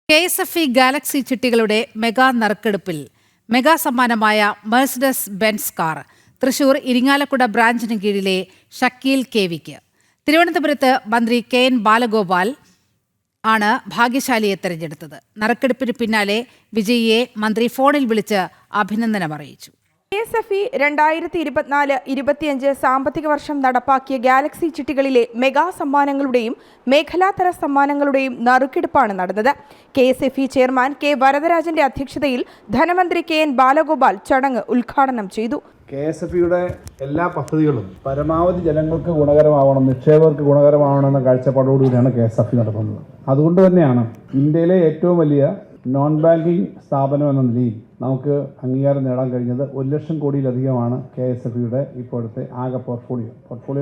KSFE galaxy ചിട്ടികളുടെ mega നറുക്കെടുപ്പിൽ mega സമ്മാനമായ Mercedes Benz car Thrissur Irinjalakuda ബ്രാഞ്ചിന് കീഴിലെ ഷക്കീൽ KVക്ക്. തിരുവനന്തപുരത്ത് മന്ത്രി KN ബാലഗോപാൽ ആണ് ഭാഗ്യശാലിയെ തെരഞ്ഞെടുത്തത്. നറുക്കെടുപ്പിന് പിന്നാലെ വിജയിയെ മന്ത്രി ഫോണിൽ വിളിച്ച് അഭിനന്ദനം അറിയിച്ചു. KSFE 2024-25 സാമ്പത്തിക വർഷം നടപ്പാക്കിയ ഗാലക്സി ചിട്ടികളിലെ മെഗാ സമ്മാനങ്ങളുടെയും മേഖലാതല സമ്മാനങ്ങളുടെയും നറുക്കെടുപ്പാണ് നടന്നത്. KSFE ചെയർമാൻ K വരദരാജന്റെ അധ്യക്ഷതയിൽ ധനമന്ത്രി KN ബാലഗോപാൽ ചടങ്ങ് ഉദ്ഘാടനം ചെയ്തു. KSFEയുടെ എല്ലാ പദ്ധതികളും പരമാവധി ജനങ്ങൾക്ക് ഗുണകരമാവണം, നിക്ഷേപകർക്ക് ഗുണകരമാവണമെന്ന കാഴ്ചപ്പാടോടുകൂടിയാണ് KSFE നടത്തുന്നത്. അതുകൊണ്ട് തന്നെയാണ് ഇന്ത്യയിലെ ഏറ്റവും വലിയ നോൺ ബാങ്കിങ് സ്ഥാപനം എന്ന നിലയിൽ നമുക്ക് അംഗീകാരം നേടാൻ കഴിഞ്ഞത്. 1 ലക്ഷം കോടിയിലധികമാണ് KSFEയുടെ ഇപ്പോഴത്തെ ആകെ പോർട്ട്ഫോളിയോ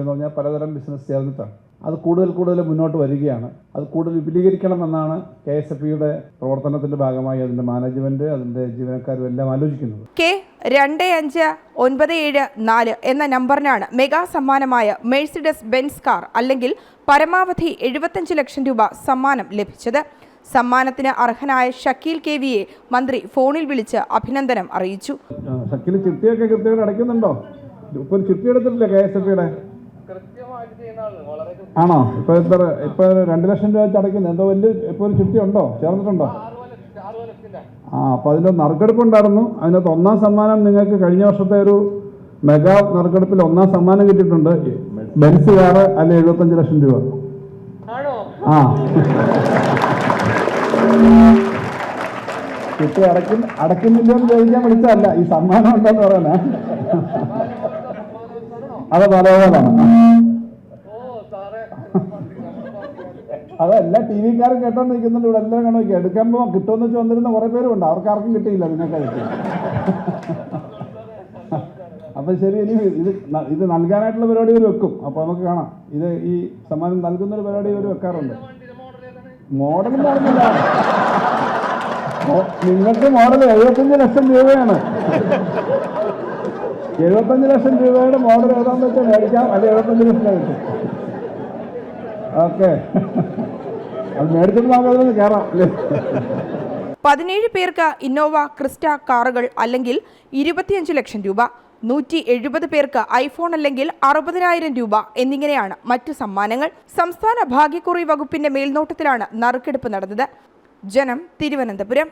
എന്ന് പറഞ്ഞാൽ പലതരം ബിസിനസ് ചേർന്നിട്ടാണ്. അത് കൂടുതൽ മുന്നോട്ട് വരികയാണ്. അത് കൂടുതൽ വിപുലീകരിക്കണമെന്നാണ് KSFEയുടെ പ്രവർത്തനത്തിന്റെ ഭാഗമായി അതിന്റെ മാനേജ്മെന്റ്, അതിന്റെ ജീവനക്കാരും എല്ലാം ആലോചിക്കുന്നത്. K25974 എന്ന നമ്പറിനാണ് മെഗാ സമ്മാനമായ മെഴ്സിഡസ് ബെൻസ് കാർ അല്ലെങ്കിൽ പരമാവധി 75 ലക്ഷം രൂപ സമ്മാനം ലഭിച്ചത്. സമ്മാനത്തിന് അർഹനായ ഷക്കീൽ KVയെ മന്ത്രി ഫോണിൽ വിളിച്ച് അഭിനന്ദനം അറിയിച്ചു. ഷക്കീൽ ചിട്ടിയൊക്കെ കൃത്യമായിട്ട് അടയ്ക്കുന്നുണ്ടോ? ഇപ്പൊ ഒരു ചിട്ടി എടുത്തിട്ടില്ലേ KSFEയുടെ? ആണോ? ഇപ്പൊ 2 ലക്ഷം രൂപ വെച്ച് അടയ്ക്കുന്നത് എന്തോ വലിയ ഇപ്പൊ ഒരു ചിട്ടി ഉണ്ടോ, ചേർന്നിട്ടുണ്ടോ? അപ്പൊ അതിന്റെ നറുക്കെടുപ്പുണ്ടായിരുന്നു. അതിനകത്ത് 1ാം സമ്മാനം നിങ്ങൾക്ക് കഴിഞ്ഞ വർഷത്തെ ഒരു മെഗാ നറുക്കെടുപ്പിൽ 1ാം സമ്മാനം കിട്ടിയിട്ടുണ്ട്. ബെൻസ് കാർ അല്ലെ 75 ലക്ഷം രൂപ. ചിട്ടി അടയ്ക്കുന്നില്ലെന്ന് ചോദിക്കാൻ വിളിച്ചതല്ല, ഈ സമ്മാനം ഉണ്ടെന്ന് പറയാനാ. അത് പലതാണ്. അതല്ല, TV-ക്കാരും കേട്ടോണ്ട് നിൽക്കുന്നുണ്ട്. ഇവിടെ എല്ലാം കാണും. എടുക്കുമ്പോൾ കിട്ടുമെന്ന് വെച്ച് വന്നിരുന്ന കുറെ പേരുണ്ട്. അവർക്കാർക്കും കിട്ടിയില്ല. നിങ്ങൾക്ക് അപ്പൊ ശരി, ഇനി ഇത് നൽകാനായിട്ടുള്ള പരിപാടി ഇവർ വെക്കും. അപ്പൊ നമുക്ക് കാണാം. ഈ സമ്മാനം നൽകുന്നൊരു പരിപാടി ഇവർ വെക്കാറുണ്ട്. മോഡലും പറഞ്ഞില്ല, നിങ്ങൾക്ക് മോഡൽ 75 ലക്ഷം രൂപയാണ്. 75 ലക്ഷം രൂപയുടെ മോഡൽ ഏതാണെന്ന് വെച്ചാൽ മേടിക്കാം. അത് 75 ലക്ഷം കിട്ടും. ഓക്കെ, അത് മേടിച്ചിട്ട് നമുക്ക് അതിലൊന്ന് കയറാം. 17 പേർക്ക് ഇന്നോവ ക്രിസ്റ്റ കാറുകൾ അല്ലെങ്കിൽ 25 ലക്ഷം രൂപ, 170 പേർക്ക് ഐഫോൺ അല്ലെങ്കിൽ 60,000 രൂപ എന്നിങ്ങനെയാണ് മറ്റു സമ്മാനങ്ങൾ. സംസ്ഥാന ഭാഗ്യക്കുറി വകുപ്പിന്റെ മേൽനോട്ടത്തിലാണ് നറുക്കെടുപ്പ് നടന്നത്. ജനം, തിരുവനന്തപുരം.